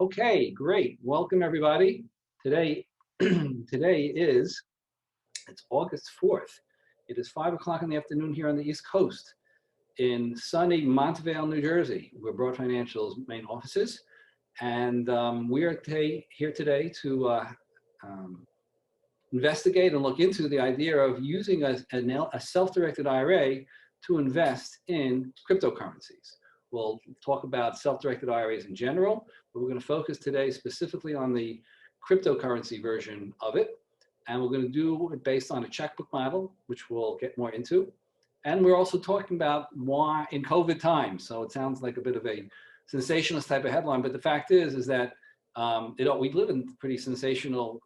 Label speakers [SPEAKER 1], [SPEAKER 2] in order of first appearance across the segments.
[SPEAKER 1] Okay, great. Welcome everybody. Today, it's August 4th. It is 5 o'clock in the afternoon here on the East Coast in sunny Montvale, New Jersey. We're Broad Financial's main offices. And we are here today to investigate and look into the idea of using a self-directed IRA to invest in cryptocurrencies. We'll talk about self-directed IRAs in general, but we're going to focus today specifically on the cryptocurrency version of it. And we're going to do it based on a checkbook model, which we'll get more into. And we're also talking about why in COVID times. So it sounds like a bit of a sensationalist type of headline, but the fact is that we live in pretty sensational,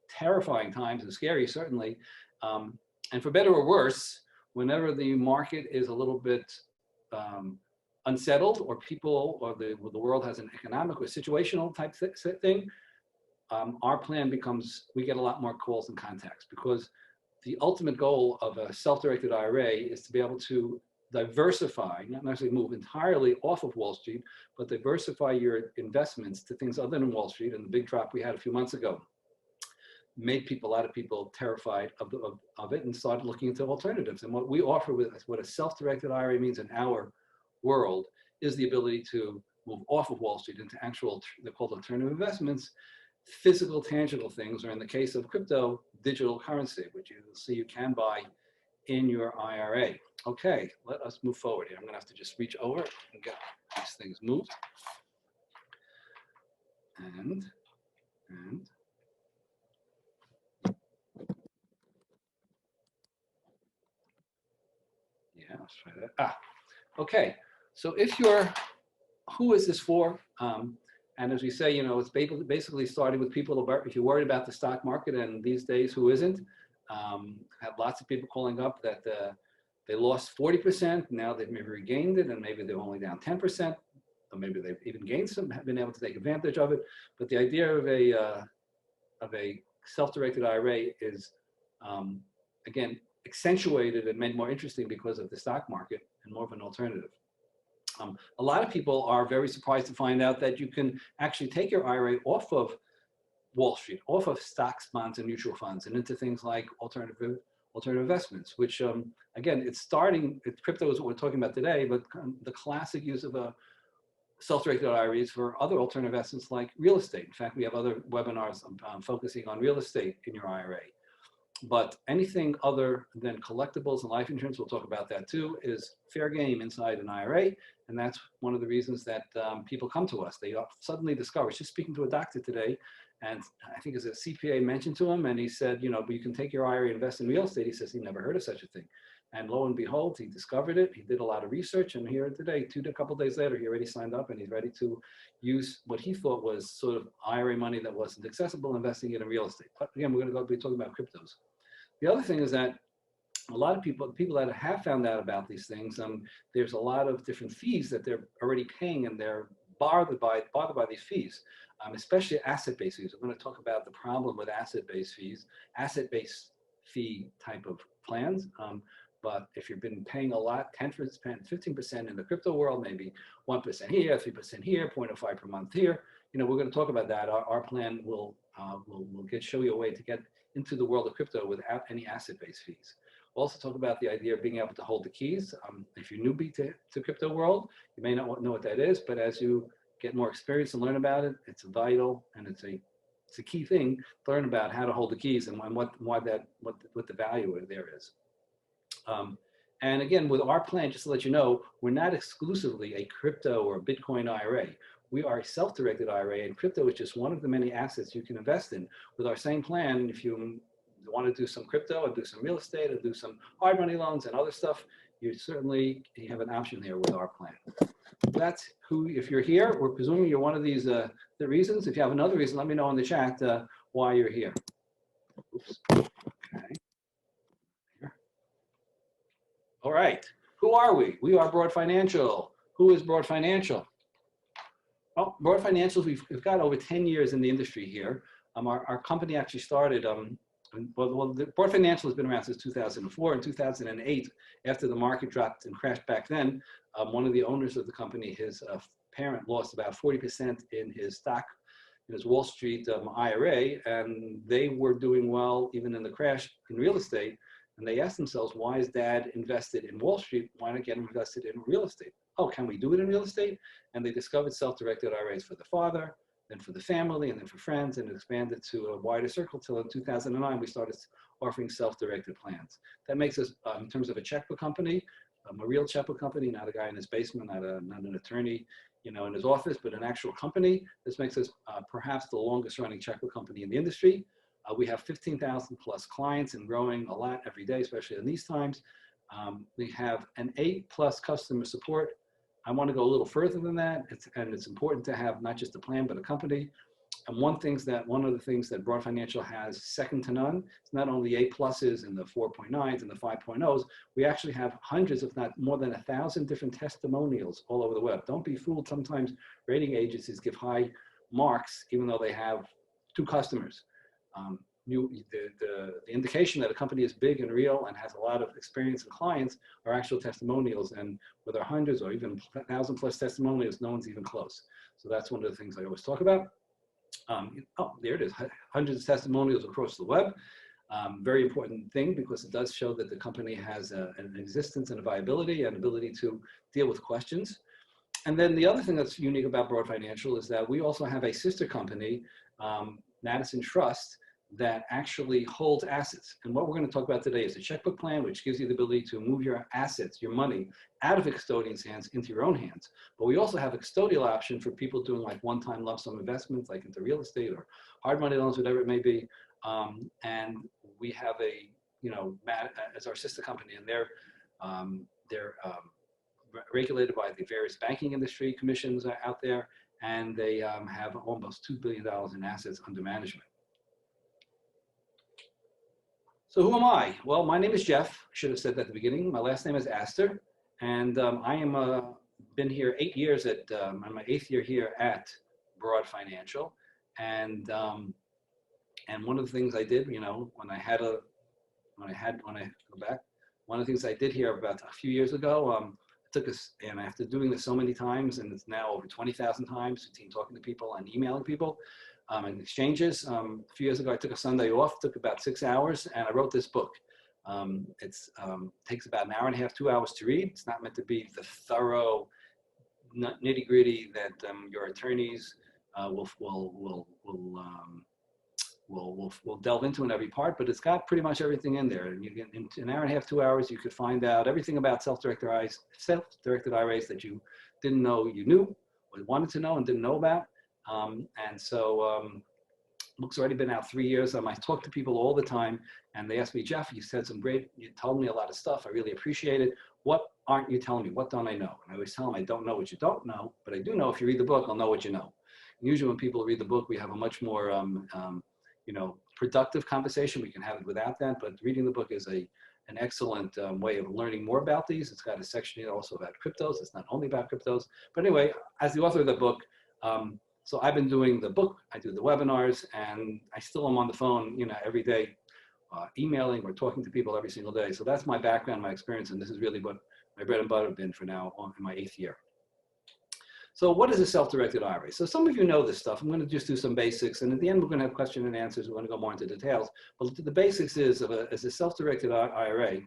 [SPEAKER 1] terrifying times, and scary certainly. And for better or worse, whenever the market is a little bit unsettled, or people or the world has an economic or situational type thing, our plan becomes, we get a lot more calls and contacts, because the ultimate goal of a self-directed IRA is to be able to diversify, not necessarily move entirely off of Wall Street, but diversify your investments to things other than Wall Street. And the big drop we had a few months ago made a lot of people terrified of it and started looking into alternatives. And what we offer with what a self-directed IRA means in our world is the ability to move off of Wall Street into actual, they're called alternative investments, physical, tangible things, or in the case of crypto, digital currency, which you'll see you can buy in your IRA. Okay, let us move forward here. I'm gonna have to just reach over and get these things moved. And yeah, let's try that. Okay, so who is this for? And as we say, you know, it's basically starting with people, if you're worried about the stock market, and these days, who isn't? Have lots of people calling up that they lost 40%, now they've maybe regained it, and maybe they're only down 10%, or maybe they've even gained some, have been able to take advantage of it. But the idea of a self-directed IRA is, again, accentuated and made more interesting because of the stock market and more of an alternative. A lot of people are very surprised to find out that you can actually take your IRA off of Wall Street, off of stocks, bonds, and mutual funds, and into things like alternative investments, which, again, crypto is what we're talking about today, but the classic use of a self-directed IRAs for other alternative investments like real estate. In fact, we have other webinars focusing on real estate in your IRA. But anything other than collectibles and life insurance, we'll talk about that too, is fair game inside an IRA. And that's one of the reasons that people come to us. They suddenly discover, I was just speaking to a doctor today, and I think as a CPA mentioned to him, and he said, you know, but you can take your IRA and invest in real estate. He says he never heard of such a thing. And lo and behold, he discovered it. He did a lot of research, and here today, a couple of days later, he already signed up, and he's ready to use what he thought was sort of IRA money that wasn't accessible, investing it in real estate. But again, we're going to be talking about cryptos. The other thing is that a lot of people that have found out about these things, there's a lot of different fees that they're already paying, and they're bothered by these fees, especially asset-based fees. We're going to talk about the problem with asset-based fees, asset-based fee type of plans. But if you've been paying a lot, 10%, 15% in the crypto world, maybe 1% here, 3% here, 0.05 per month here, you know, we're going to talk about that. Our plan will show you a way to get into the world of crypto without any asset-based fees. We'll also talk about the idea of being able to hold the keys. If you're newbie to crypto world, you may not know what that is, but as you get more experience and learn about it, it's vital, and it's a key thing to learn about how to hold the keys and what the value there is. And again, with our plan, just to let you know, we're not exclusively a crypto or a Bitcoin IRA. We are a self-directed IRA, and crypto is just one of the many assets you can invest in. With our same plan, if you want to do some crypto or do some real estate or do some hard money loans and other stuff, you have an option there with our plan. That's if you're here, we're presuming you're one of these the reasons. If you have another reason, let me know in the chat why you're here. Oops. Okay. Here. All right. Who are we? We are Broad Financial. Who is Broad Financial? Well, Broad Financials, we've got over 10 years in the industry here. Our company actually started, Broad Financial has been around since 2004. In 2008, after the market dropped and crashed back then, one of the owners of the company, his parent lost about 40% in his stock, in his Wall Street IRA, and they were doing well even in the crash in real estate. And they asked themselves, why is dad invested in Wall Street? Why not get him invested in real estate? Oh, can we do it in real estate? And they discovered self-directed IRAs for the father, then for the family, and then for friends, and it expanded to a wider circle till in 2009, we started offering self-directed plans. That makes us, in terms of a checkbook company, a real checkbook company, not a guy in his basement, not an attorney, you know, in his office, but an actual company. This makes us perhaps the longest running checkbook company in the industry. We have 15,000 plus clients and growing a lot every day, especially in these times. We have an A+ customer support. I want to go a little further than that, and it's important to have not just a plan, but a company. And one of the things that Broad Financial has second to none, it's not only A+ and the 4.9s and the 5.0s, we actually have hundreds, if not more than 1,000 different testimonials all over the web. Don't be fooled. Sometimes rating agencies give high marks, even though they have 2 customers. The indication that a company is big and real and has a lot of experience and clients are actual testimonials, and with our hundreds or even 1,000+ testimonials, no one's even close. So that's one of the things I always talk about. Oh, there it is, hundreds of testimonials across the web. Very important thing, because it does show that the company has an existence and a viability and ability to deal with questions. And then the other thing that's unique about Broad Financial is that we also have a sister company, Madison Trust, that actually holds assets. And what we're going to talk about today is a checkbook plan, which gives you the ability to move your assets, your money, out of a custodian's hands into your own hands. But we also have a custodial option for people doing like one-time lump sum investments, like into real estate or hard money loans, whatever it may be. And we have a, you know, as our sister company, and they're regulated by the various banking industry commissions out there, and they have almost $2 billion in assets under management. So who am I? Well, my name is Jeff. I should have said that at the beginning. My last name is Astor, and I am been here 8 years I'm my 8th year here at Broad Financial, and one of the things I did, you know, when I go back, one of the things I did here about a few years ago, took us, and after doing this so many times, and it's now over 20,000 times between talking to people and emailing people, and exchanges. A few years ago, I took a Sunday off, took about 6 hours, and I wrote this book. It takes about an hour and a half, 2 hours to read. It's not meant to be the thorough nitty-gritty that your attorneys will delve into in every part, but it's got pretty much everything in there. And you get in an hour and a half, 2 hours, you could find out everything about self-directed IRAs that you didn't know you knew, or wanted to know and didn't know about. And so book's already been out 3 years. I talk to people all the time, and they ask me, Jeff, you told me a lot of stuff. I really appreciate it. What aren't you telling me? What don't I know? And I always tell them, I don't know what you don't know, but I do know if you read the book, I'll know what you know. And usually when people read the book, we have a much more, you know, productive conversation. We can have it without that, but reading the book is an excellent way of learning more about these. It's got a section here also about cryptos. It's not only about cryptos, but anyway, as the author of the book, so I've been doing the book, I do the webinars, and I still am on the phone, you know, every day, emailing or talking to people every single day. So that's my background, my experience, and this is really what my bread and butter have been for now in my 8th year. So what is a self-directed IRA? So some of you know this stuff. I'm going to just do some basics, and at the end we're going to have question and answers. We're going to go more into details. But the basics is a self-directed IRA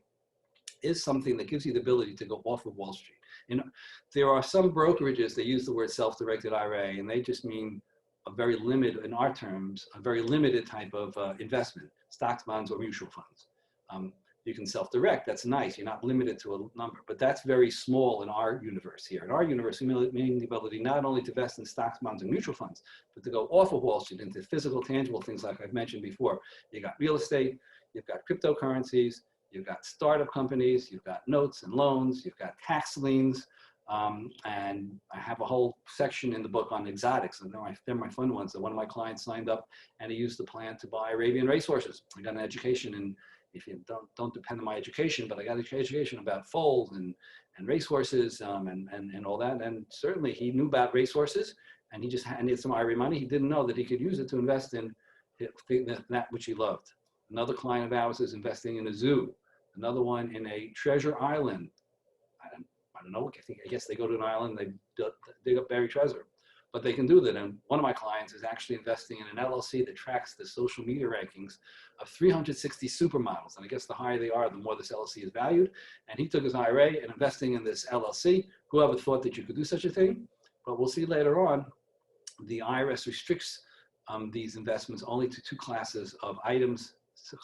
[SPEAKER 1] is something that gives you the ability to go off of Wall Street. And there are some brokerages that use the word self-directed IRA, and they just mean a very limited, in our terms, a very limited type of investment, stocks, bonds, or mutual funds. You can self-direct, that's nice, you're not limited to a number, but that's very small in our universe here. In our universe, we mean the ability not only to invest in stocks, bonds, and mutual funds, but to go off of Wall Street into physical, tangible things like I've mentioned before. You got real estate, you've got cryptocurrencies, you've got startup companies, you've got notes and loans, you've got tax liens, and I have a whole section in the book on exotics, and they're my fun ones. So one of my clients signed up, and he used the plan to buy Arabian racehorses. I got an education, and if you don't depend on my education, but I got an education about foals and racehorses and all that. And certainly he knew about racehorses, and he just needed some IRA money. He didn't know that he could use it to invest in that which he loved. Another client of ours is investing in a zoo. Another one in a treasure island. I don't know, I guess they go to an island, they dig up buried treasure. But they can do that. And one of my clients is actually investing in an LLC that tracks the social media rankings of 360 supermodels. And I guess the higher they are, the more this LLC is valued. And he took his IRA and investing in this LLC. Whoever thought that you could do such a thing? But we'll see later on, the IRS restricts these investments only to 2 classes of items,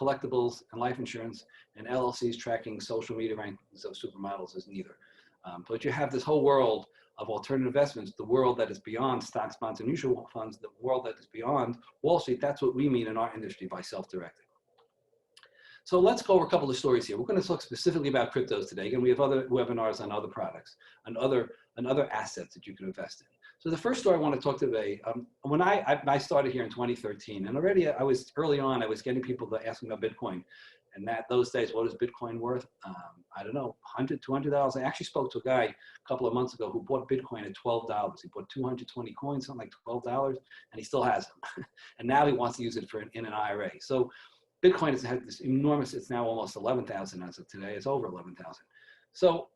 [SPEAKER 1] collectibles and life insurance, and LLCs tracking social media rankings of supermodels is neither. But you have this whole world of alternative investments, the world that is beyond stocks, bonds, and mutual funds, the world that is beyond Wall Street. That's what we mean in our industry by self-directed. So let's go over a couple of stories here. We're going to talk specifically about cryptos today. Again, we have other webinars on other products and other assets that you can invest in. So the first story I want to talk today, when I started here in 2013, and already early on, I was getting people to ask me about Bitcoin. And those days, what is Bitcoin worth? I don't know, $100, $200. I actually spoke to a guy a couple of months ago who bought Bitcoin at $12. He bought 220 coins, something like $12, and he still has them. And now he wants to use it in an IRA. So Bitcoin has had this enormous, it's now almost 11,000 as of today. It's over 11,000. So,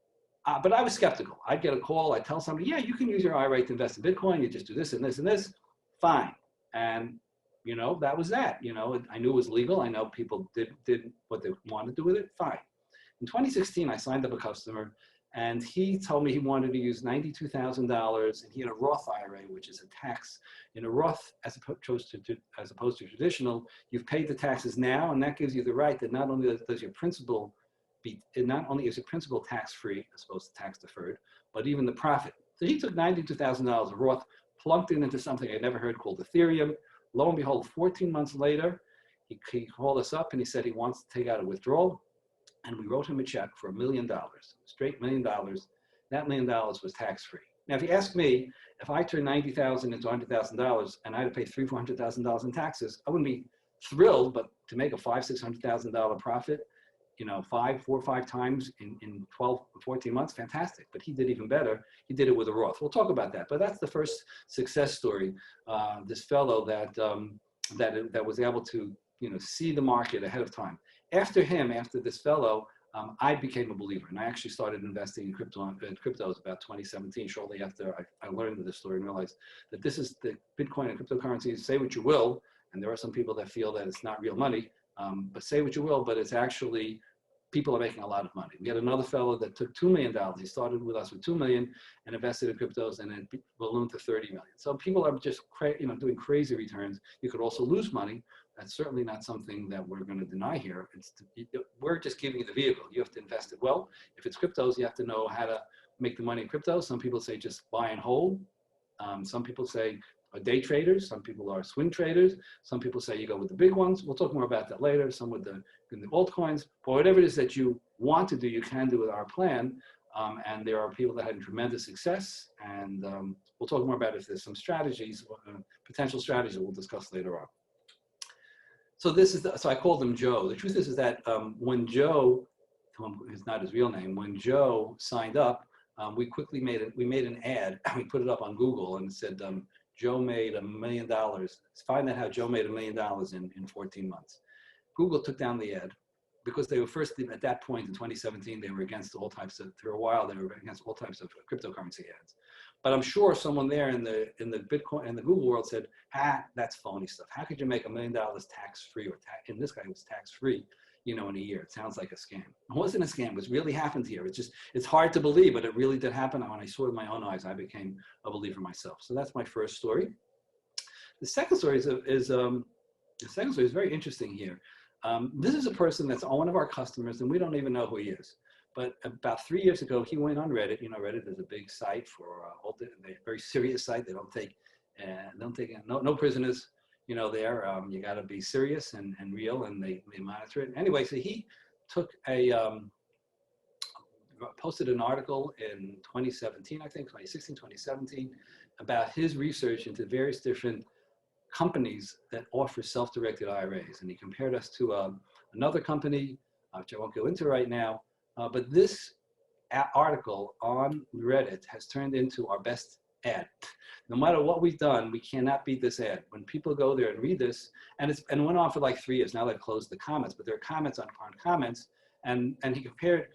[SPEAKER 1] but I was skeptical. I'd get a call, I'd tell somebody, yeah, you can use your IRA to invest in Bitcoin. You just do this and this and this. Fine. And you know, that was that. You know, I knew it was legal. I know people did what they wanted to do with it. Fine. In 2016, I signed up a customer, and he told me he wanted to use $92,000, and he had a Roth IRA, which is a tax. In a Roth, as opposed to traditional, you've paid the taxes now, and that gives you the right that not only does your principal not only is your principal tax-free as opposed to tax-deferred, but even the profit. So he took $92,000 of Roth, plunked it into something I'd never heard called Ethereum. Lo and behold, 14 months later, he called us up and he said he wants to take out a withdrawal. And we wrote him a check for $1 million, straight $1 million. That $1 million was tax-free. Now, if you ask me, if I turned $90,000 into $100,000 and I had to pay $300,000 to $400,000 in taxes, I wouldn't be thrilled, but to make a $500,000 to $600,000 profit, you know, 4 or 5 times in 12, 14 months, fantastic. But he did even better. He did it with a Roth. We'll talk about that. But that's the first success story. This fellow that was able to, you know, see the market ahead of time. After this fellow, I became a believer, and I actually started investing in cryptos about 2017. Shortly after I learned this story and realized that this is the Bitcoin and cryptocurrencies. Say what you will, and there are some people that feel that it's not real money. But say what you will, but it's actually, people are making a lot of money. We had another fellow that took $2 million. He started with us with $2 million and invested in cryptos, and it ballooned to $30 million. So people are just doing crazy returns. You could also lose money. That's certainly not something that we're going to deny here. We're just giving you the vehicle. You have to invest it well. If it's cryptos, you have to know how to make the money in crypto. Some people say just buy and hold. Some people say are day traders. Some people are swing traders. Some people say you go with the big ones. We'll talk more about that later. Some with the altcoins. But whatever it is that you want to do, you can do with our plan. And there are people that had tremendous success. And we'll talk more about if there's some strategies, potential strategies that we'll discuss later on. So so I called him Joe. The truth is that when Joe, it's not his real name, when Joe signed up, we made an ad and we put it up on Google and it said, Joe made $1 million. Find out how Joe made $1 million in 14 months. Google took down the ad because they were first, at that point in 2017, they were against all types of, for a while, they were against all types of cryptocurrency ads. But I'm sure someone there in the Bitcoin and the Google world said, that's phony stuff. How could you make $1 million tax-free, and this guy was tax-free, you know, in a year? It sounds like a scam. It wasn't a scam. It really happened here. It's hard to believe, but it really did happen. And when I saw it with my own eyes, I became a believer myself. So that's my first story. The second story is very interesting here. This is a person that's one of our customers, and we don't even know who he is. But about 3 years ago, he went on Reddit. You know, Reddit is a big site for a very serious site. They don't take no prisoners. You know, there you got to be serious and real, and they monitor it. Anyway, so he took posted an article in 2017, I think 2016, 2017, about his research into various different companies that offer self-directed IRAs, and he compared us to another company, which I won't go into right now. But this article on Reddit has turned into our best ad. No matter what we've done, we cannot beat this ad. When people go there and read this, and it went on for like 3 years. Now they've closed the comments, but there are comments on comments, and he compared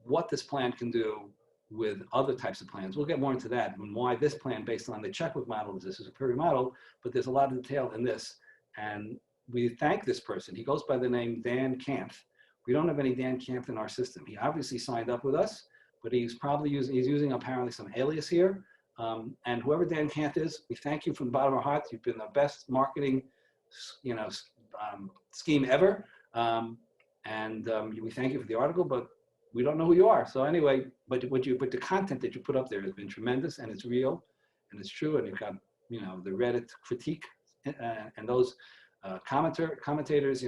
[SPEAKER 1] what this plan can do with other types of plans. We'll get more into that and why this plan based on the checkbook model is a superior model, but there's a lot of detail in this. And we thank this person. He goes by the name Dan Kampf. We don't have any Dan Kampf in our system. He obviously signed up with us, but he's probably using apparently some alias here. And whoever Dan Kampf is, we thank you from the bottom of our hearts. You've been the best marketing, scheme ever. We thank you for the article, but we don't know who you are. So anyway, but the content that you put up there has been tremendous, and it's real, and it's true, and you've got, the Reddit critique and those commentators,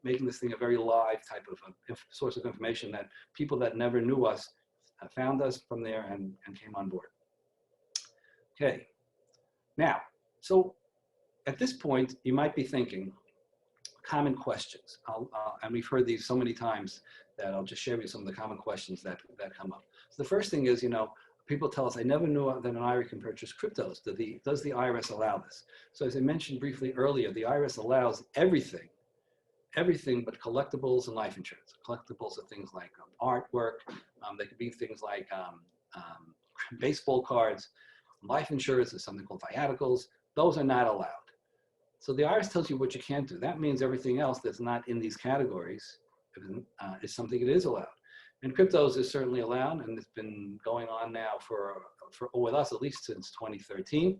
[SPEAKER 1] making this thing a very live type of source of information that people that never knew us found us from there and came on board. Okay, now, so at this point, you might be thinking, common questions. And we've heard these so many times that I'll just share with you some of the common questions that come up. So the first thing is, people tell us, I never knew that an IRA can purchase cryptos. Does the IRS allow this? So as I mentioned briefly earlier, the IRS allows everything but collectibles and life insurance. Collectibles are things like artwork. They could be things like baseball cards. Life insurance is something called viaticals. Those are not allowed. So the IRS tells you what you can't do. That means everything else that's not in these categories is something that is allowed. And cryptos is certainly allowed, and it's been going on now with us at least since 2013.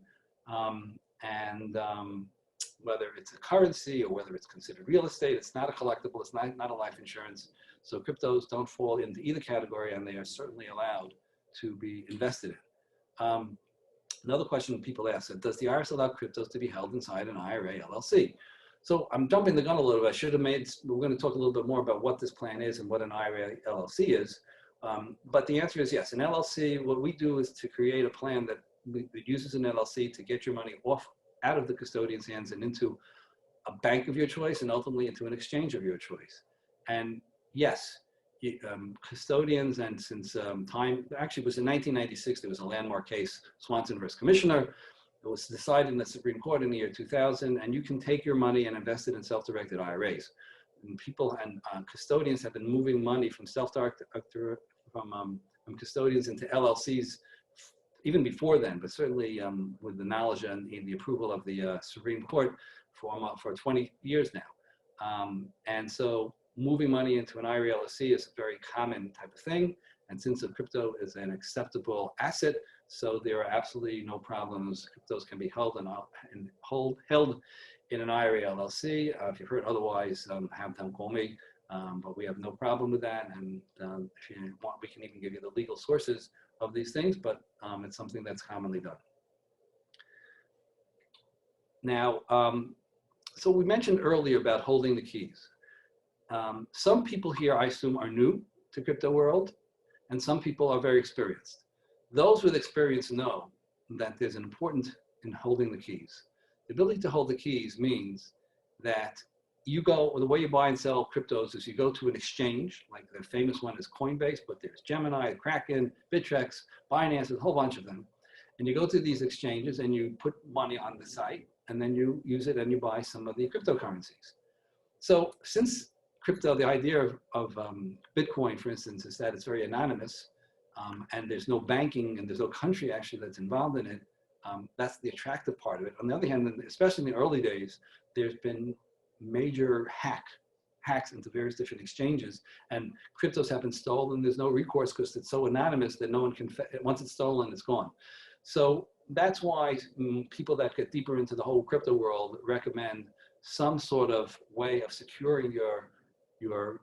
[SPEAKER 1] Whether it's a currency or whether it's considered real estate, it's not a collectible, it's not a life insurance. So cryptos don't fall into either category, and they are certainly allowed to be invested in. Another question people ask, does the IRS allow cryptos to be held inside an IRA LLC? So I'm jumping the gun a little bit. We're going to talk a little bit more about what this plan is and what an IRA LLC is. But the answer is yes. An LLC, what we do is to create a plan that uses an LLC to get your money out of the custodian's hands and into a bank of your choice and ultimately into an exchange of your choice. And yes, custodians, and since actually it was in 1996, there was a landmark case, Swanson versus Commissioner. It was decided in the Supreme Court in the year 2000, and you can take your money and invest it in self-directed IRAs. And people and custodians have been moving money from from custodians into LLCs even before then, but certainly with the knowledge and the approval of the Supreme Court for 20 years now. And so moving money into an IRA LLC is a very common type of thing. And since a crypto is an acceptable asset, so there are absolutely no problems. Cryptos can be held in an IRA LLC. If you've heard otherwise, have them call me. But we have no problem with that. And if you want, we can even give you the legal sources of these things, but it's something that's commonly done. Now, so we mentioned earlier about holding the keys. Some people here, I assume, are new to crypto world, and some people are very experienced. Those with experience know that there's an important in holding the keys. The ability to hold the keys means that the way you buy and sell cryptos is you go to an exchange, like the famous one is Coinbase, but there's Gemini, Kraken, Bittrex, Binance, there's a whole bunch of them. And you go to these exchanges and you put money on the site, and then you use it and you buy some of the cryptocurrencies. So since crypto, the idea of Bitcoin, for instance, is that it's very anonymous, and there's no banking and there's no country actually that's involved in it. That's the attractive part of it. On the other hand, especially in the early days, there's been major hacks into various different exchanges, and cryptos have been stolen. There's no recourse because it's so anonymous that no one can, once it's stolen, it's gone. So that's why people that get deeper into the whole crypto world recommend some sort of way of securing your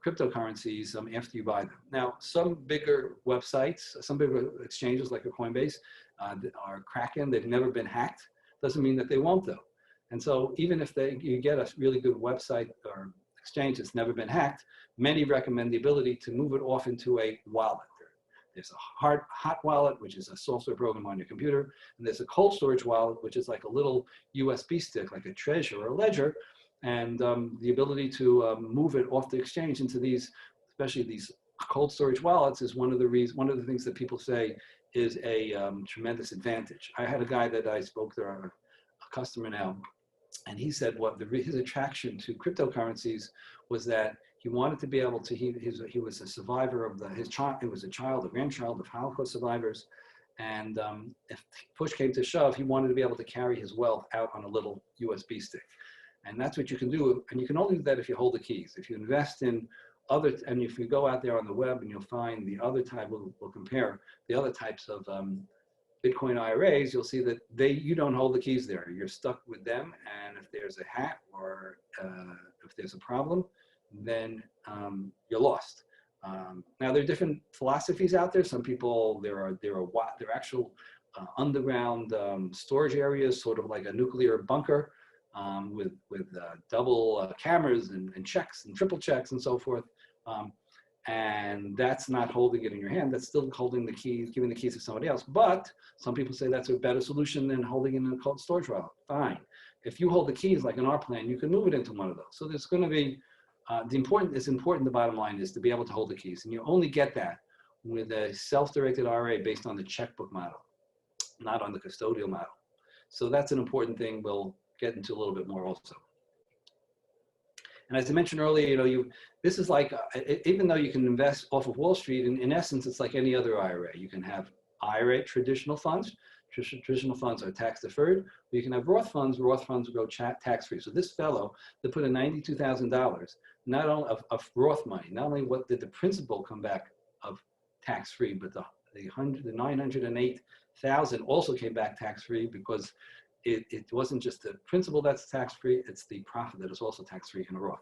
[SPEAKER 1] cryptocurrencies after you buy them. Now, some bigger websites, some bigger exchanges like a Coinbase are Kraken, they've never been hacked. Doesn't mean that they won't though. And so even if you get a really good website or exchange that's never been hacked, many recommend the ability to move it off into a wallet. There's a hot wallet, which is a software program on your computer, and there's a cold storage wallet, which is like a little USB stick, like a Treasure or a Ledger, and the ability to move it off the exchange into these, especially these cold storage wallets, is one of the things that people say is a tremendous advantage. I had a guy that I spoke to, a customer now, and he said his attraction to cryptocurrencies was that He wanted to be able to, he was a survivor of he was a grandchild of Holocaust survivors. And if push came to shove, he wanted to be able to carry his wealth out on a little USB stick. And that's what you can do. And you can only do that if you hold the keys. If you invest in other, and if you go out there on the web and you'll find the other type, we'll compare the other types of Bitcoin IRAs, you'll see that you don't hold the keys there. You're stuck with them. And if there's a hack or if there's a problem, then you're lost. Now there are different philosophies out there. Some people, there are actual underground storage areas, sort of like a nuclear bunker with double cameras and checks and triple checks and so forth. And that's not holding it in your hand. That's still holding the keys, giving the keys to somebody else. But some people say that's a better solution than holding it in a cold storage wallet. Fine. If you hold the keys, like in our plan, you can move it into one of those. So there's going to be the bottom line is to be able to hold the keys. And you only get that with a self-directed IRA based on the checkbook model, not on the custodial model. So that's an important thing we'll get into a little bit more also. And as I mentioned earlier, this is like, even though you can invest off of Wall Street, in essence, it's like any other IRA. You can have IRA traditional funds. Traditional funds are tax deferred. You can have Roth funds. Roth funds will go tax free. So this fellow that put in $92,000, not only of Roth money, not only did the principal come back of tax free, but the 908,000 also came back tax free because it wasn't just the principal that's tax free, it's the profit that is also tax free in a Roth.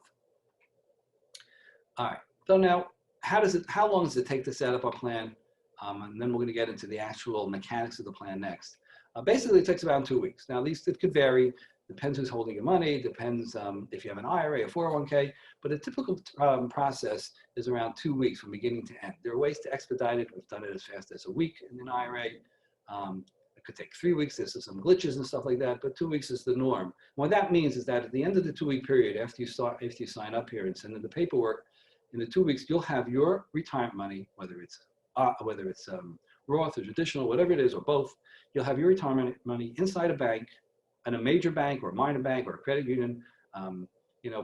[SPEAKER 1] All right. So now, how long does it take to set up our plan? And then we're going to get into the actual mechanics of the plan next. Basically, it takes about 2 weeks. Now, it could vary. Depends who's holding your money. Depends if you have an IRA, a 401k. But a typical process is around 2 weeks from beginning to end. There are ways to expedite it. We've done it as fast as a week in an IRA. It could take 3 weeks. There's some glitches and stuff like that. But 2 weeks is the norm. What that means is that at the end of the 2-week period, after you sign up here and send in the paperwork, in the 2 weeks, you'll have your retirement money, whether it's Roth or traditional, whatever it is, or both. You'll have your retirement money inside a bank, and a major bank or a minor bank or a credit union.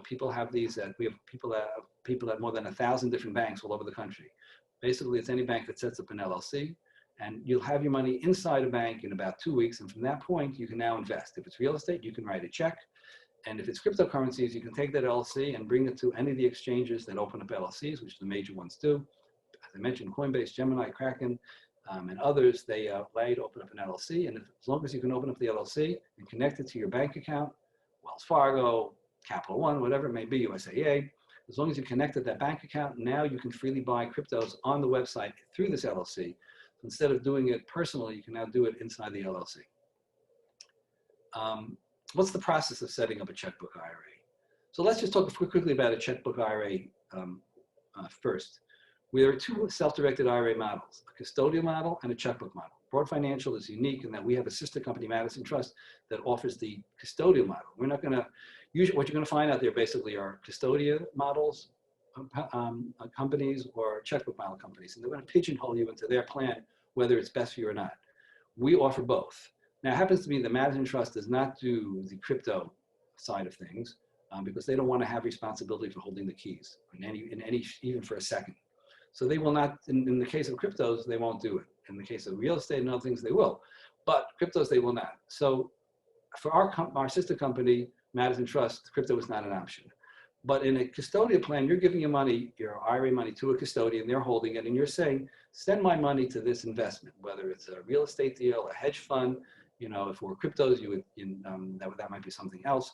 [SPEAKER 1] People have these. We have people at more than 1,000 different banks all over the country. Basically, it's any bank that sets up an LLC, and you'll have your money inside a bank in about 2 weeks. And from that point, you can now invest. If it's real estate, you can write a check. And if it's cryptocurrencies, you can take that LLC and bring it to any of the exchanges that open up LLCs, which the major ones do. As I mentioned, Coinbase, Gemini, Kraken, and others, they allow you to open up an LLC. And as long as you can open up the LLC and connect it to your bank account, Wells Fargo, Capital One, whatever it may be, USAA, as long as you connected that bank account, now you can freely buy cryptos on the website through this LLC. So instead of doing it personally, you can now do it inside the LLC. What's the process of setting up a checkbook IRA? So let's just talk quickly about a checkbook IRA first. There are 2 self-directed IRA models, a custodial model and a checkbook model. Broad Financial is unique in that we have a sister company, Madison Trust, that offers the custodial model. We're not going to, usually what you're going to find out there basically are custodial models, companies, or checkbook model companies. And they're going to pigeonhole you into their plan, whether it's best for you or not. We offer both. Now, it happens to be the Madison Trust does not do the crypto side of things because they don't want to have responsibility for holding the keys even for a second. So they will not, in the case of cryptos, they won't do it. In the case of real estate and other things, they will. But cryptos, they will not. So for our sister company, Madison Trust, crypto is not an option. But in a custodial plan, you're giving your money, your IRA money, to a custodian, they're holding it, and you're saying, send my money to this investment, whether it's a real estate deal, a hedge fund, if we're cryptos, that might be something else.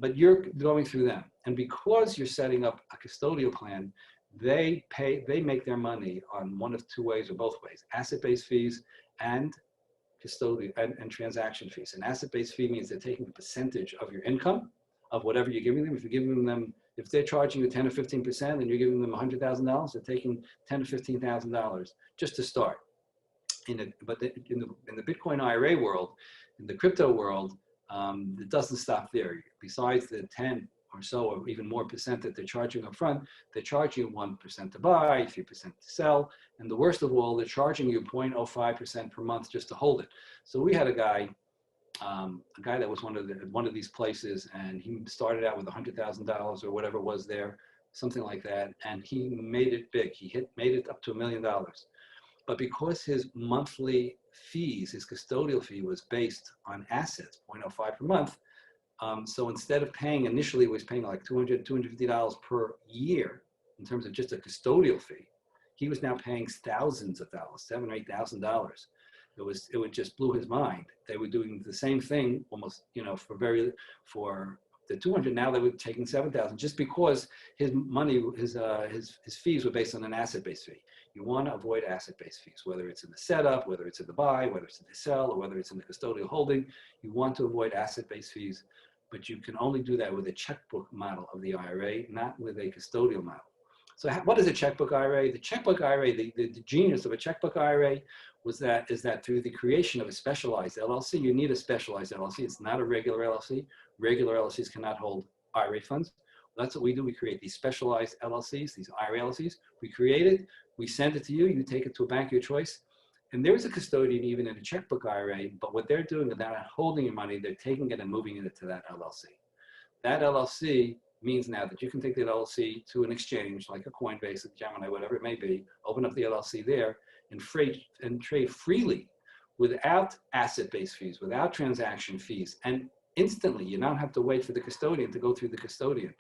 [SPEAKER 1] But you're going through them. And because you're setting up a custodial plan, they make their money on one of 2 ways or both ways: asset-based fees and custodial and transaction fees. An asset-based fee means they're taking a percentage of your income of whatever you're giving them. If they're charging you 10 or 15% and you're giving them $100,000, they're taking $10,000 or $15,000 just to start. But in the Bitcoin IRA world, in the crypto world, it doesn't stop there. Besides the 10 or so or even more percent that they're charging up front, they're charging you 1% to buy, 3% to sell, and the worst of all, they're charging you 0.05% per month just to hold it. So we had a guy that was one of these places, and he started out with $100,000 or whatever it was there, something like that, and he made it big. He made it up to $1 million. But because his monthly fees, his custodial fee was based on assets, 0.05 per month, so instead of paying, initially he was paying like $200, $250 per year in terms of just a custodial fee, he was now paying thousands of dollars, $7,000 or $8,000. It would just blew his mind. They were doing the same thing almost, for the 200. Now they were taking 7,000 just because his money, his fees were based on an asset-based fee. You want to avoid asset-based fees, whether it's in the setup, whether it's in the buy, whether it's in the sell, or whether it's in the custodial holding. You want to avoid asset-based fees, but you can only do that with a checkbook model of the IRA, not with a custodial model. So what is a checkbook IRA? The checkbook IRA, the genius of a checkbook IRA is that through the creation of a specialized LLC, you need a specialized LLC. It's not a regular LLC. Regular LLCs cannot hold IRA funds. That's what we do. We create these specialized LLCs, these IRA LLCs. We create it, we send it to you, you take it to a bank of your choice. And there is a custodian even in a checkbook IRA, but what they're doing is they're not holding your money, they're taking it and moving it to that LLC. That LLC means now that you can take the LLC to an exchange like a Coinbase, a Gemini, whatever it may be, open up the LLC there and trade freely without asset-based fees, without transaction fees, and instantly. You don't have to wait for the custodian to go through the custodian.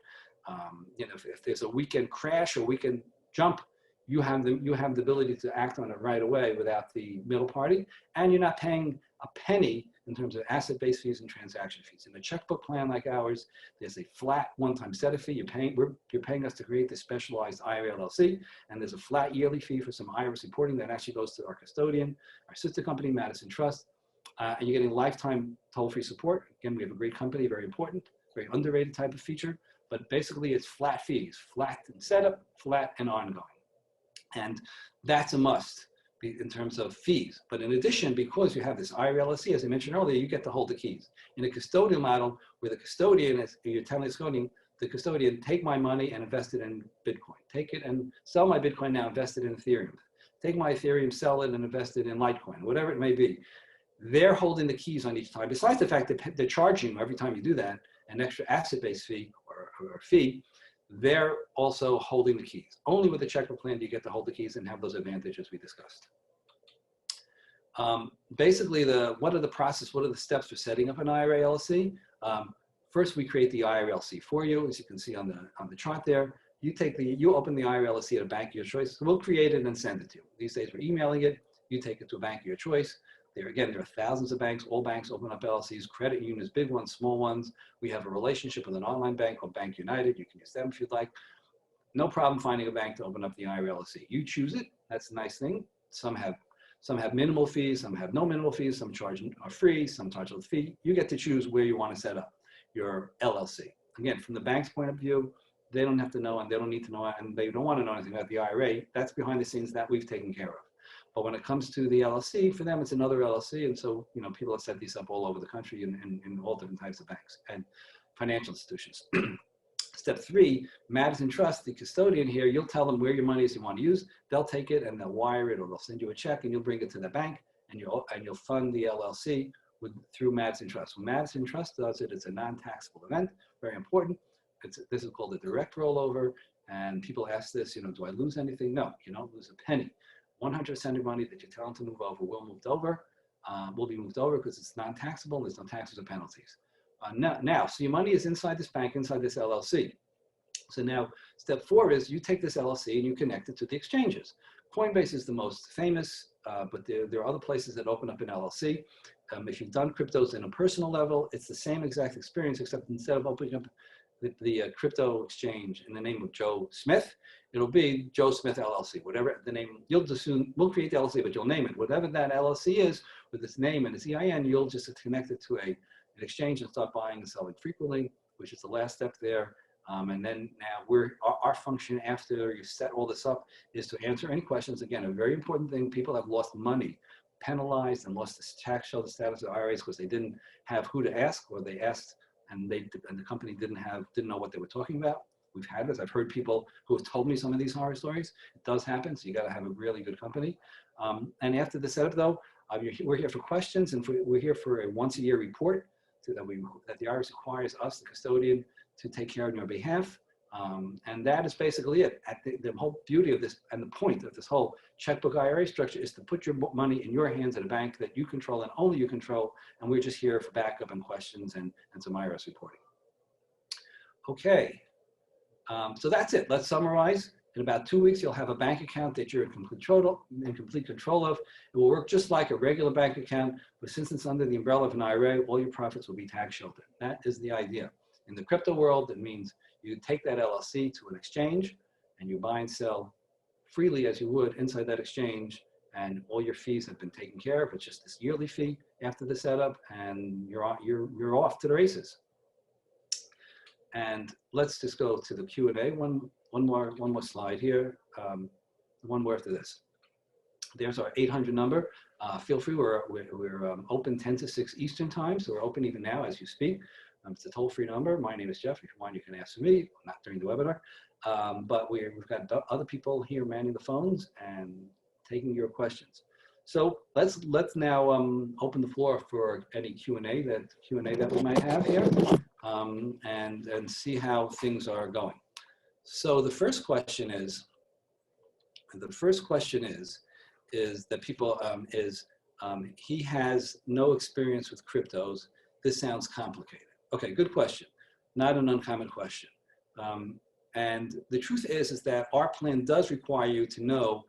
[SPEAKER 1] If there's a weekend crash or weekend jump, you have the ability to act on it right away without the middle party, and you're not paying a penny in terms of asset-based fees and transaction fees. In a checkbook plan like ours, there's a flat one-time setup fee. You're paying us to create this specialized IRA LLC, and there's a flat yearly fee for some IRS reporting that actually goes to our custodian, our sister company, Madison Trust, and you're getting lifetime toll-free support. Again, we have a great company, very important, very underrated type of feature, but basically it's flat fees, flat in setup, flat and ongoing. And that's a must in terms of fees. But in addition, because you have this IRA LLC, as I mentioned earlier, you get to hold the keys. In a custodial model, where the custodian, you're telling the custodian, take my money and invest it in Bitcoin. Take it and sell my Bitcoin now, invest it in Ethereum. Take my Ethereum, sell it and invest it in Litecoin, whatever it may be. They're holding the keys on each time. Besides the fact that they're charging you every time you do that, an extra asset-based fee or fee, they're also holding the keys. Only with the checkbook plan do you get to hold the keys and have those advantages we discussed. Basically, what are the steps for setting up an IRA LLC? First, we create the IRA LLC for you, as you can see on the chart there. You open the IRA LLC at a bank of your choice. We'll create it and send it to you. These days, we're emailing it. You take it to a bank of your choice. There are thousands of banks. All banks open up LLCs, credit unions, big ones, small ones. We have a relationship with an online bank called Bank United. You can use them if you'd like. No problem finding a bank to open up the IRA LLC. You choose it. That's the nice thing. Some have minimal fees, some have no minimal fees, some are free, some charge a fee. You get to choose where you want to set up your LLC. Again, from the bank's point of view, they don't have to know and they don't need to know and they don't want to know anything about the IRA. That's behind the scenes that we've taken care of. But when it comes to the LLC, for them, it's another LLC. And so, people have set these up all over the country in all different types of banks and financial institutions. Step 3, Madison Trust, the custodian here, you'll tell them where your money is you want to use. They'll take it and they'll wire it or they'll send you a check and you'll bring it to the bank and you'll fund the LLC through Madison Trust. When Madison Trust does it, it's a non-taxable event, very important. This is called a direct rollover. And people ask this, do I lose anything? No, you don't lose a penny. 100% of money that you tell them to move over will be moved over because it's non-taxable. There's no taxes or penalties. So your money is inside this bank, inside this LLC. So now step 4 is you take this LLC and you connect it to the exchanges. Coinbase is the most famous, but there are other places that open up an LLC. If you've done cryptos in a personal level, it's the same exact experience, except instead of opening up the crypto exchange in the name of Joe Smith, it'll be Joe Smith LLC, whatever the name. We'll create the LLC, but you'll name it. Whatever that LLC is with its name and its EIN, you'll just connect it to an exchange and start buying and selling frequently, which is the last step there. And then now our function after you set all this up is to answer any questions. Again, a very important thing, people have lost money, penalized and lost the tax shelter status of IRAs because they didn't have who to ask, or they asked and the company didn't know what they were talking about. We've had this. I've heard people who have told me some of these horror stories. It does happen, so you got to have a really good company. And after the setup, though, we're here for questions, and we're here for a once-a-year report that the IRS requires us, the custodian, to take care of on your behalf. And that is basically it. The whole beauty of this and the point of this whole checkbook IRA structure is to put your money in your hands at a bank that you control and only you control. And we're just here for backup and questions and some IRS reporting. Okay, so that's it. Let's summarize. In about 2 weeks, you'll have a bank account that you're in complete control of. It will work just like a regular bank account, but since it's under the umbrella of an IRA, all your profits will be tax sheltered. That is the idea. In the crypto world, it means you take that LLC to an exchange and you buy and sell freely as you would inside that exchange, and all your fees have been taken care of. It's just this yearly fee after the setup, and you're off to the races. And let's just go to the Q&A. One more slide here. One more after this. There's our 800 number. Feel free. We're open 10 to 6 Eastern time, so we're open even now as you speak. It's a toll-free number. My name is Jeff. If you want, you can ask me, not during the webinar. But we've got other people here manning the phones and taking your questions. So let's now open the floor for any Q&A that we might have here, and see how things are going. So the first question is that people he has no experience with cryptos. This sounds complicated. Okay, good question. Not an uncommon question. And the truth is that our plan does require you to know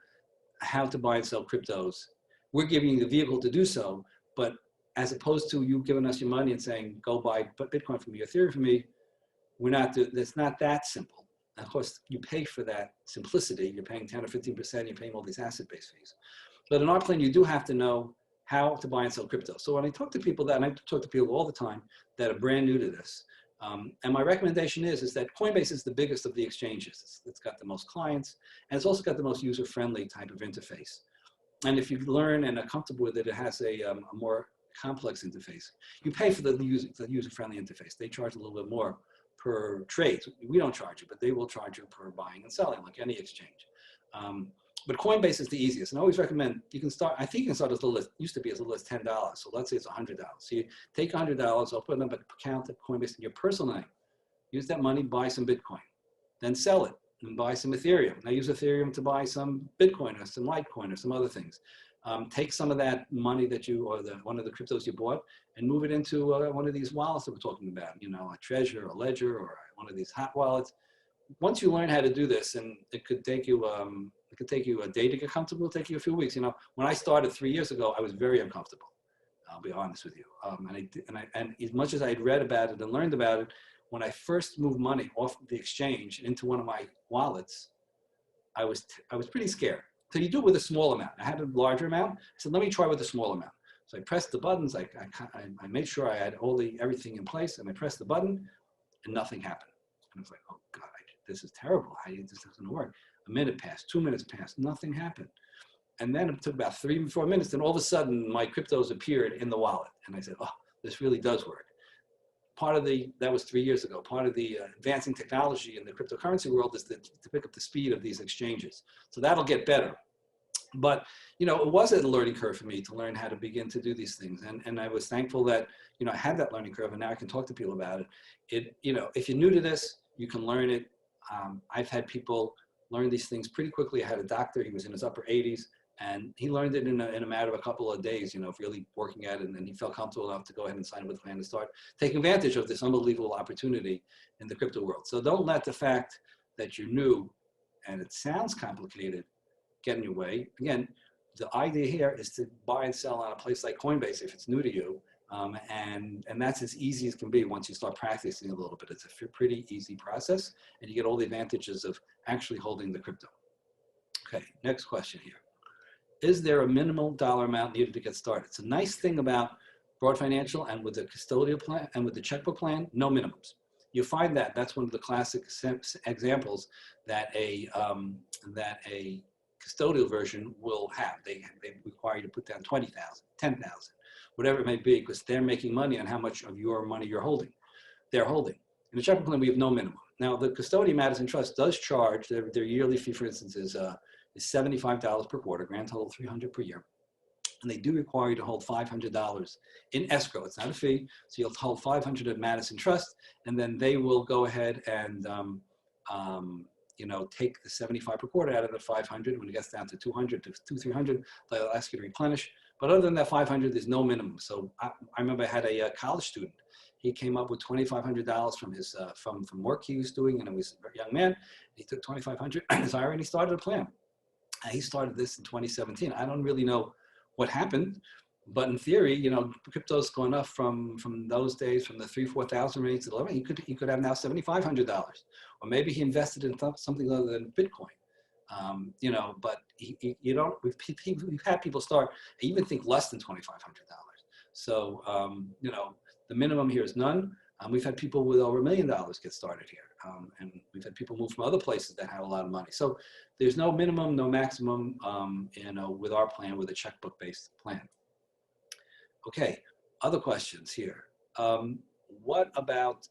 [SPEAKER 1] how to buy and sell cryptos. We're giving you the vehicle to do so, but as opposed to you giving us your money and saying, go buy Bitcoin from me, Ethereum from me, it's not that simple. And of course, you pay for that simplicity. You're paying 10 or 15%, you're paying all these asset-based fees. But in our plan, you do have to know how to buy and sell crypto. So when I talk to people and I talk to people all the time that are brand new to this, and my recommendation is that Coinbase is the biggest of the exchanges. It's got the most clients, and it's also got the most user-friendly type of interface. And if you learn and are comfortable with it, it has a more complex interface. You pay for the user-friendly interface. They charge a little bit more per trade. We don't charge you, but they will charge you per buying and selling, like any exchange. But Coinbase is the easiest. And I always recommend you can start, I think you can start as little as, used to be as little as $10. So let's say it's $100. So you take $100, open up an account at Coinbase in your personal name. Use that money, buy some Bitcoin. Then sell it and buy some Ethereum. Now use Ethereum to buy some Bitcoin or some Litecoin or some other things. Take some of that money that you, or one of the cryptos you bought, and move it into one of these wallets that we're talking about, you know, a Treasure, a Ledger, or one of these hot wallets. Once you learn how to do this, and it could take you a day to get comfortable, it'll take you a few weeks. You know, when I started 3 years ago, I was very uncomfortable. I'll be honest with you. And as much as I'd read about it and learned about it, when I first moved money off the exchange into one of my wallets, I was pretty scared. So you do it with a small amount. I had a larger amount. I said, let me try with a small amount. So I pressed the buttons. I made sure I had everything in place, and I pressed the button, and nothing happened. And I was like, oh God, this is terrible. This doesn't work. A minute passed, 2 minutes passed, nothing happened. And then it took about 3 or 4 minutes, and all of a sudden my cryptos appeared in the wallet. And I said, oh, this really does work. That was 3 years ago, part of the advancing technology in the cryptocurrency world is to pick up the speed of these exchanges. So that'll get better. But, you know, it was a learning curve for me to learn how to begin to do these things. And I was thankful that, you know, I had that learning curve, and now I can talk to people about it. You know, if you're new to this, you can learn it. I've had people learn these things pretty quickly. I had a doctor, he was in his upper 80s, and he learned it in a matter of a couple of days, you know, really working at it, and then he felt comfortable enough to go ahead and sign with the plan and start taking advantage of this unbelievable opportunity in the crypto world. So don't let the fact that you're new and it sounds complicated get in your way. Again, the idea here is to buy and sell on a place like Coinbase if it's new to you, and that's as easy as can be once you start practicing a little bit. It's a pretty easy process, and you get all the advantages of actually holding the crypto. Okay, next question here. Is there a minimal dollar amount needed to get started? It's a nice thing about Broad Financial and with the custodial plan and with the checkbook plan, no minimums. You find that's one of the classic examples that a custodial version will have. They require you to put down 20,000, 10,000, whatever it may be, because they're making money on how much of your money they're holding. In the checkbook plan, we have no minimum. Now, the custodian Madison Trust does charge, their yearly fee, for instance, is $75 per quarter, grand total $300 per year. And they do require you to hold $500 in escrow. It's not a fee. So you'll hold $500 at Madison Trust, and then they will go ahead and you know, take the 75 per quarter out of the 500. When it gets down to 200 to 300, they'll ask you to replenish. But other than that 500, there's no minimum. So I remember I had a college student. He came up with $2,500 from his from work he was doing, and he was a young man. He took $2,500 in his IRA and he started a plan. And he started this in 2017. I don't really know what happened, but in theory, you know, crypto's gone up from those days, from the 3,000-4,000 range to 11. He could have now $7,500, or maybe he invested in something other than Bitcoin. You know, but you don't. We've had people start, I even think less than $2,500. So you know, the minimum here is none. We've had people with over $1 million get started here, and we've had people move from other places that have a lot of money. So there's no minimum, no maximum, you know, with our plan, with a checkbook-based plan. Okay, other questions here. What about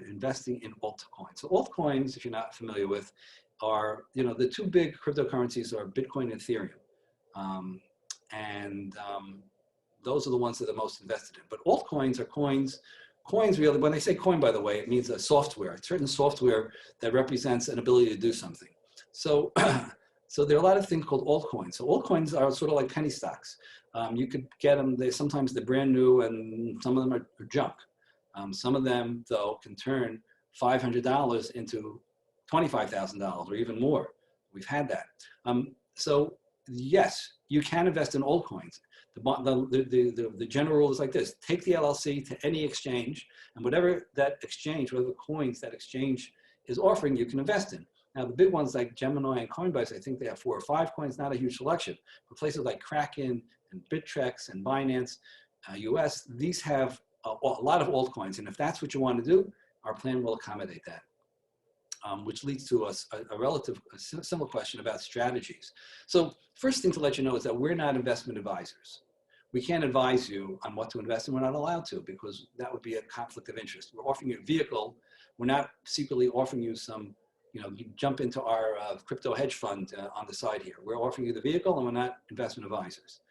[SPEAKER 1] investing in altcoins? So altcoins, if you're not familiar with, are, you know, the two big cryptocurrencies are Bitcoin and Ethereum. Those are the ones that are most invested in. But altcoins are coins really, when they say coin, by the way, it means a software, a certain software that represents an ability to do something. So, so there are a lot of things called altcoins. So altcoins are sort of like penny stocks. You could get them, sometimes they're brand new, and some of them are junk. Some of them, though, can turn $500 into $25,000 or even more. We've had that. So yes, you can invest in altcoins. The general rule is like this: take the LLC to any exchange, and whatever that exchange, whatever coins that exchange is offering, you can invest in. Now, the big ones like Gemini and Coinbase, I think they have 4 or 5 coins, not a huge selection. But places like Kraken and Bittrex and Binance US, these have a lot of altcoins. And if that's what you want to do, our plan will accommodate that. Which leads to a similar question about strategies. So first thing to let you know is that we're not investment advisors. We can't advise you on what to invest in. We're not allowed to, because that would be a conflict of interest. We're offering you a vehicle. We're not secretly offering you some, you know, you jump into our crypto hedge fund on the side here. We're offering you the vehicle, and we're not investment advisors.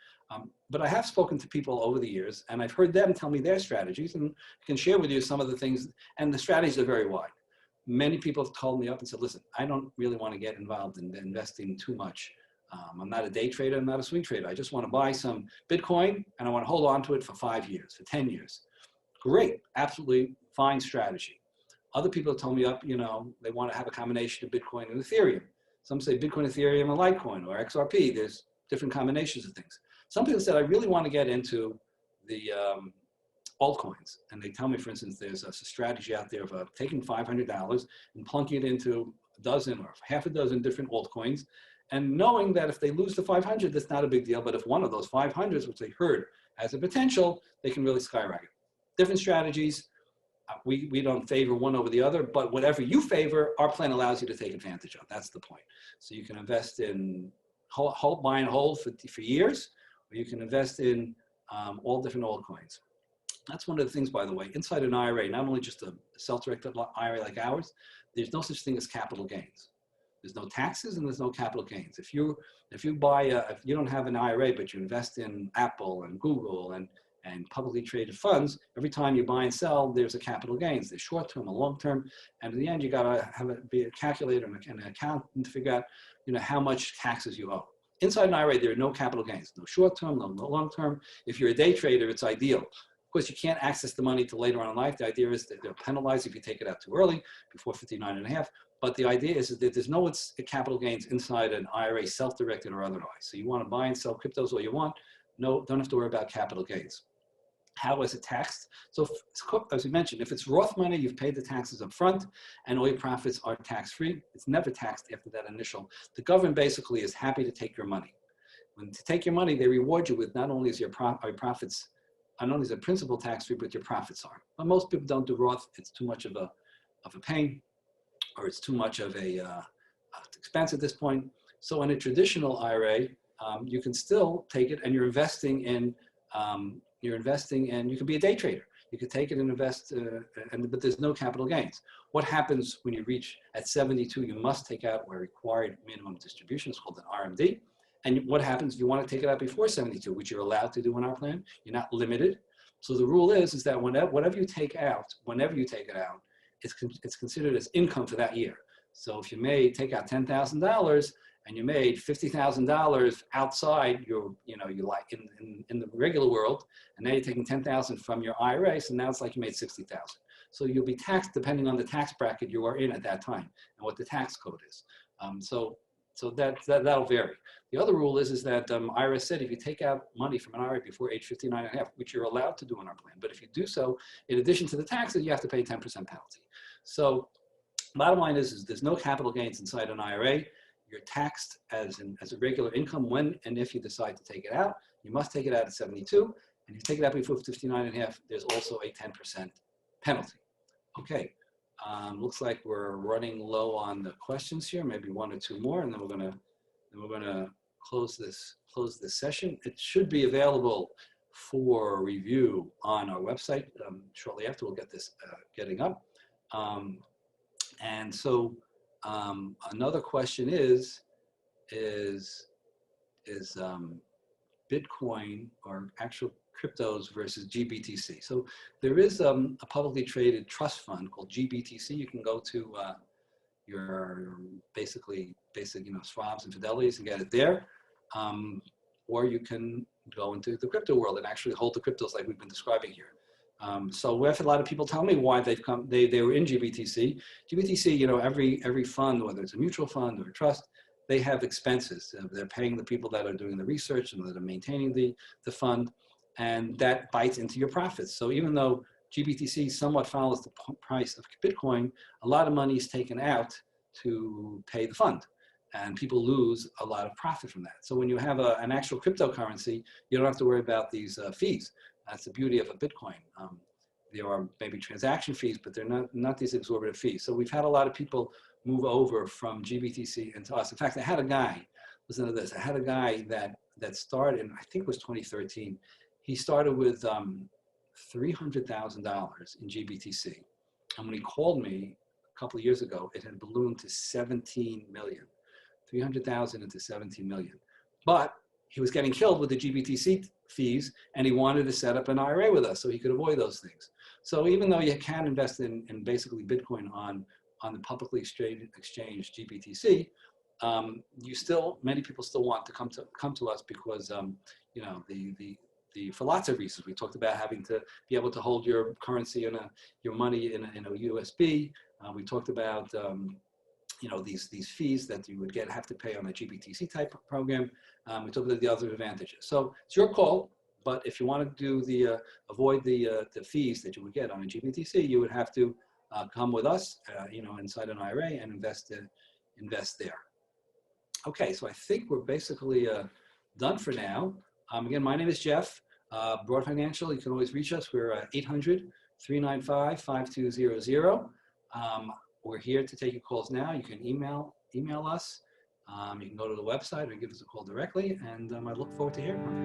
[SPEAKER 1] But I have spoken to people over the years, and I've heard them tell me their strategies, and I can share with you some of the things, and the strategies are very wide. Many people have called me up and said, listen, I don't really want to get involved in investing too much. I'm not a day trader, I'm not a swing trader. I just want to buy some Bitcoin, and I want to hold on to it for 5 years, for 10 years. Great, absolutely fine strategy. Other people have told me up, you know, they want to have a combination of Bitcoin and Ethereum. Some say Bitcoin, Ethereum, and Litecoin, or XRP. There's different combinations of things. Some people said, I really want to get into the altcoins. And they tell me, for instance, there's a strategy out there of taking $500 and plunking it into a dozen or half a dozen different altcoins, and knowing that if they lose the 500, that's not a big deal. But if one of those 500s, which they heard has a potential, they can really skyrocket. Different strategies. We don't favor one over the other, but whatever you favor, our plan allows you to take advantage of. That's the point. So you can invest in buy and hold for years, or you can invest in all different altcoins. That's one of the things, by the way, inside an IRA, not only just a self-directed IRA like ours, there's no such thing as capital gains. There's no taxes and there's no capital gains. If you don't have an IRA, but you invest in Apple and Google and publicly traded funds, every time you buy and sell, there's a capital gains. There's short-term and long-term. And in the end, you got to be a calculator and an accountant to figure out, you know, how much taxes you owe. Inside an IRA, there are no capital gains, no short-term, no long-term. If you're a day trader, it's ideal. Of course, you can't access the money till later on in life. The idea is that they'll penalize if you take it out too early, before 59 and a half. But the idea is that there's no capital gains inside an IRA, self-directed or otherwise. So you want to buy and sell cryptos all you want. No, don't have to worry about capital gains. How is it taxed? So as we mentioned, if it's Roth money, you've paid the taxes up front and all your profits are tax-free. It's never taxed after that initial. The government basically is happy to take your money. When to take your money, they reward you with not only is your profits, not only is the principal tax-free, but your profits are. But most people don't do Roth. It's too much of a pain, or it's too much of a expense at this point. So in a traditional IRA, you can still take it, and you're investing in, you can be a day trader. You could take it and invest, but there's no capital gains. What happens when you reach at 72? You must take out a required minimum distribution. It's called an RMD. And what happens if you want to take it out before 72, which you're allowed to do in our plan? You're not limited. So the rule is that whatever you take out, it's considered as income for that year. So if you take out $10,000 and you made $50,000 outside your, you like in the regular world, and now you're taking $10,000 from your IRA, so now it's like you made $60,000. So you'll be taxed depending on the tax bracket you are in at that time and what the tax code is. So that'll vary. The other rule is that IRS said if you take out money from an IRA before age 59 and a half, which you're allowed to do in our plan, but if you do so, in addition to the taxes, you have to pay 10% penalty. So bottom line is there's no capital gains inside an IRA. You're taxed as a regular income when and if you decide to take it out. You must take it out at 72, and if you take it out before 59 and a half, there's also a 10% penalty. Okay. Looks like we're running low on the questions here, maybe one or two more, and then we're gonna close this session. It should be available for review on our website shortly after. We'll get this getting up. And so another question is Bitcoin or actual cryptos versus GBTC. So there is a publicly traded trust fund called GBTC. You can go to your basic, Schwab's and Fidelity's and get it there. Or you can go into the crypto world and actually hold the cryptos like we've been describing here. So we've had a lot of people tell me why they were in GBTC. GBTC, every fund, whether it's a mutual fund or a trust, they have expenses. They're paying the people that are doing the research and that are maintaining the fund, and that bites into your profits. So even though GBTC somewhat follows the price of Bitcoin, a lot of money is taken out to pay the fund, and people lose a lot of profit from that. So when you have an actual cryptocurrency, you don't have to worry about these fees. That's the beauty of a Bitcoin. There are maybe transaction fees, but they're not these exorbitant fees. So we've had a lot of people move over from GBTC into us. In fact, I had a guy, listen to this, I had a guy that started in, I think it was 2013. He started with $300,000 in GBTC. And when he called me a couple of years ago, it had ballooned to 17 million. 300,000 into 17 million. But he was getting killed with the GBTC fees, and he wanted to set up an IRA with us so he could avoid those things. So even though you can invest in basically Bitcoin on the publicly traded exchange GBTC, many people still want to come to us because for lots of reasons. We talked about having to be able to hold your currency your money in a USB. We talked about these fees that you would have to pay on a GBTC type program. We talked about the other advantages. So it's your call, but if you want to do avoid the fees that you would get on a GBTC, you would have to come with us, inside an IRA and invest there. Okay, so I think we're basically done for now. Again, my name is Jeff, Broad Financial. You can always reach us. We're 800-395-5200. We're here to take your calls now. You can email us. You can go to the website or give us a call directly, and I look forward to hearing from you.